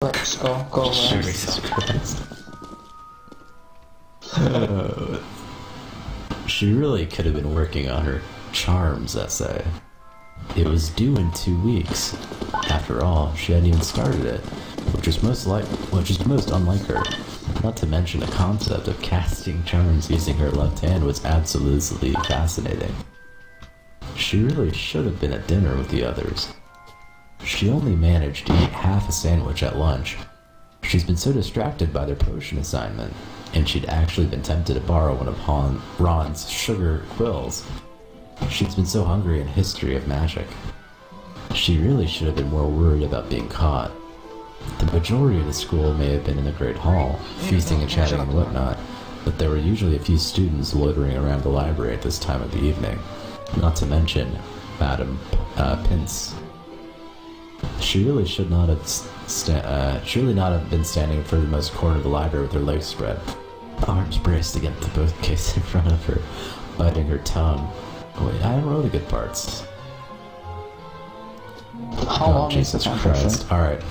Let's go Jesus Christ. She really could have been working on her charms essay. It was due in 2 weeks. After all, she hadn't even started it, which is most unlike her. Not to mention the concept of casting charms using her left hand was absolutely fascinating. She really should have been at dinner with the others. She only managed to eat half a sandwich at lunch. She's been so distracted by their potion assignment, and she'd actually been tempted to borrow one of Ron's sugar quills. She's been so hungry in history of magic. She really should have been more worried about being caught. The majority of the school may have been in the Great Hall, feasting and chatting and whatnot, but there were usually a few students loitering around the library at this time of the evening. Not to mention Madame Pince. She really should not have been standing for the most corner of the library with her legs spread, arms braced against the bookcase in front of her, biting her tongue. Wait, I haven't wrote the good parts. How long Jesus is the Christ. Alright.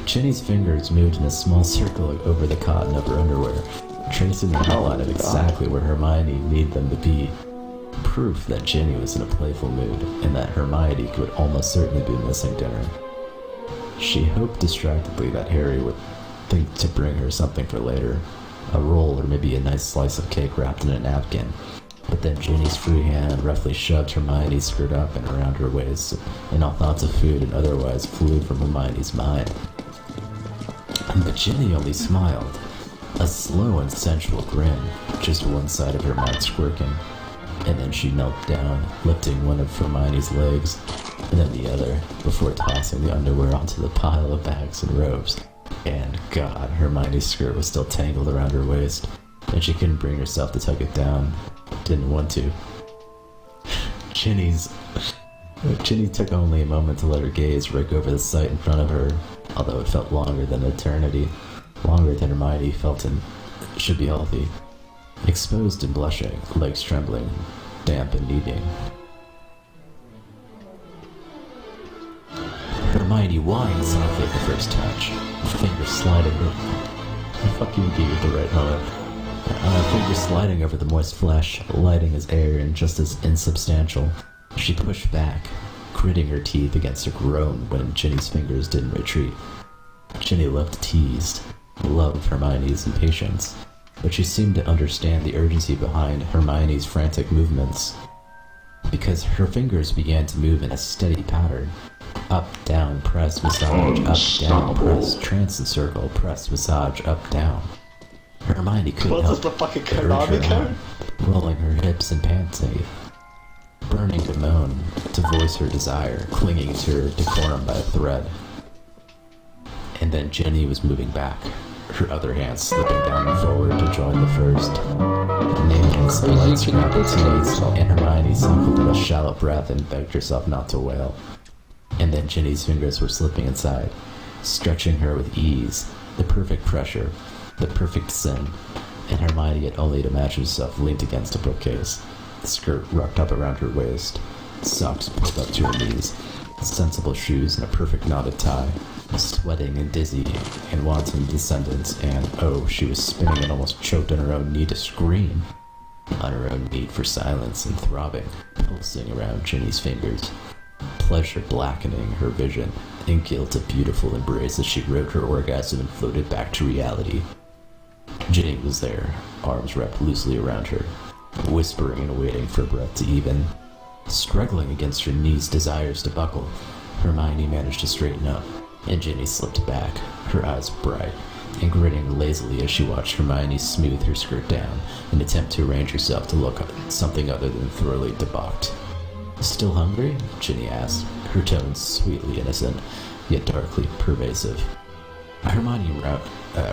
Ginny's fingers moved in a small circle over the cotton of her underwear, tracing the outline of exactly where Hermione needed them to be. Proof that Ginny was in a playful mood, and that Hermione could almost certainly be missing dinner. She hoped distractedly that Harry would think to bring her something for later, a roll or maybe a nice slice of cake wrapped in a napkin. But then Ginny's free hand roughly shoved Hermione's skirt up and around her waist, and all thoughts of food and otherwise flew from Hermione's mind. But Ginny only smiled, a slow and sensual grin, just one side of her mouth squirking. And then she knelt down, lifting one of Hermione's legs, and then the other, before tossing the underwear onto the pile of bags and robes. And God, Hermione's skirt was still tangled around her waist, and she couldn't bring herself to tuck it down. Didn't want to. Ginny took only a moment to let her gaze rake over the sight in front of her, although it felt longer than eternity, longer than Hermione felt and should be healthy. Exposed and blushing, legs trembling, damp and needing. Hermione whined softly at the first touch, fingers sliding over. I fucking gave it the right moment. Fingers sliding over the moist flesh, lighting as air and just as insubstantial. She pushed back, gritting her teeth against a groan when Ginny's fingers didn't retreat. Ginny looked teased, loved Hermione's impatience, but she seemed to understand the urgency behind Hermione's frantic movements, because her fingers began to move in a steady pattern. Up, down, press, massage, up, down, press, trance and circle, press, massage, up, down. Hermione couldn't help the fucking but urge her on, rolling her hips and panting, burning to moan, to voice her desire, clinging to her decorum by a thread. And then Ginny was moving back, her other hand slipping down and forward to join the first. Names, lights around her titties, and Hermione suckled in a shallow breath and begged herself not to wail. And then Ginny's fingers were slipping inside, stretching her with ease, the perfect pressure, the perfect sin, and Hermione had only to imagine herself leaned against a bookcase, the skirt rucked up around her waist, socks pulled up to her knees, sensible shoes and a perfect knotted tie, sweating and dizzy and wanton descendants, and oh, she was spinning and almost choked on her own need to scream, on her own need for silence and throbbing, pulsing around Ginny's fingers. Pleasure blackening her vision, and guilt a beautiful embrace as she wrote her orgasm and floated back to reality. Ginny was there, arms wrapped loosely around her, whispering and waiting for breath to even. Struggling against her knees' desires to buckle, Hermione managed to straighten up, and Ginny slipped back, her eyes bright, and grinning lazily as she watched Hermione smooth her skirt down in an attempt to arrange herself to look something other than thoroughly debauched. "Still hungry?" Ginny asked, her tone sweetly innocent, yet darkly pervasive. Hermione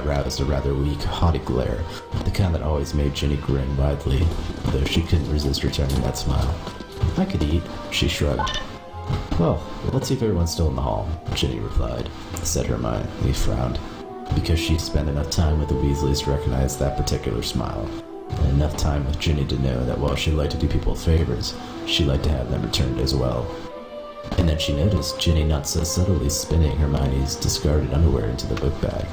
roused a rather weak, haughty glare, the kind that always made Ginny grin widely, though she couldn't resist returning that smile. "I could eat," she shrugged. "Well, let's see if everyone's still in the hall," Ginny replied, said Hermione. He frowned, because she'd spent enough time with the Weasleys to recognize that particular smile, and enough time with Ginny to know that while she liked to do people favors, she liked to have them returned as well. And then she noticed Ginny not so subtly spinning Hermione's discarded underwear into the book bag,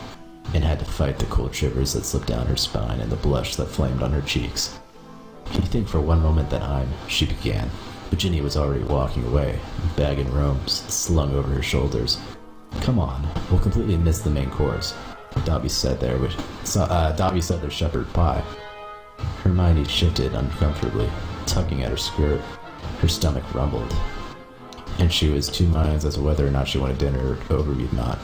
and had to fight the cold shivers that slipped down her spine and the blush that flamed on her cheeks. "Can you think for one moment that she began. But Ginny was already walking away, bag and robes slung over her shoulders. "Come on, we'll completely miss the main course," Dobby said their shepherd pie. Hermione shifted uncomfortably, tugging at her skirt. Her stomach rumbled, and she was 2 minds as to whether or not she wanted dinner over or not.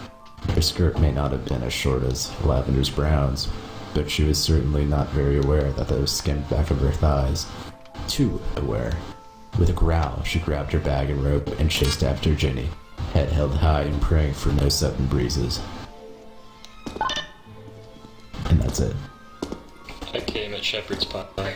Her skirt may not have been as short as Lavender's browns, but she was certainly not very aware that those skimmed back of her thighs. Too aware. With a growl, she grabbed her bag and rope and chased after Ginny, head held high and praying for no sudden breezes. And that's it. I came at Shepherd's Pie.